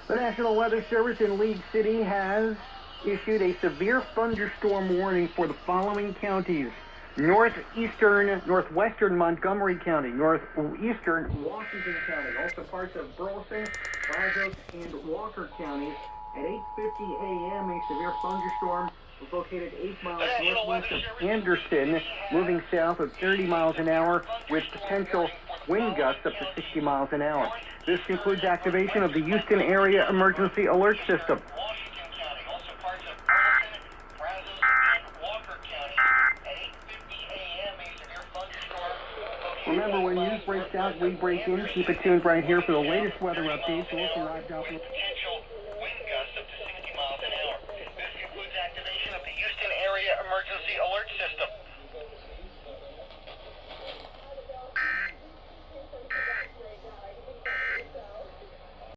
The National Weather Service in League City has issued a severe thunderstorm warning for the following counties: northwestern Montgomery County, northeastern Washington County, also parts of Burleson, Brazos, and Walker counties. At 8:50 a.m., a severe thunderstorm was located 8 miles northwest of Anderson, moving south at 30 miles an hour with potential wind gusts up to 60 miles an hour. This concludes activation of the Houston Area Emergency Alert System. Remember, when news breaks out, we break in. Keep it tuned right here for the latest weather updates. Also live Doppler. Potential wind gusts up to 60 miles an hour. This concludes activation of the Houston Area Emergency Alert System.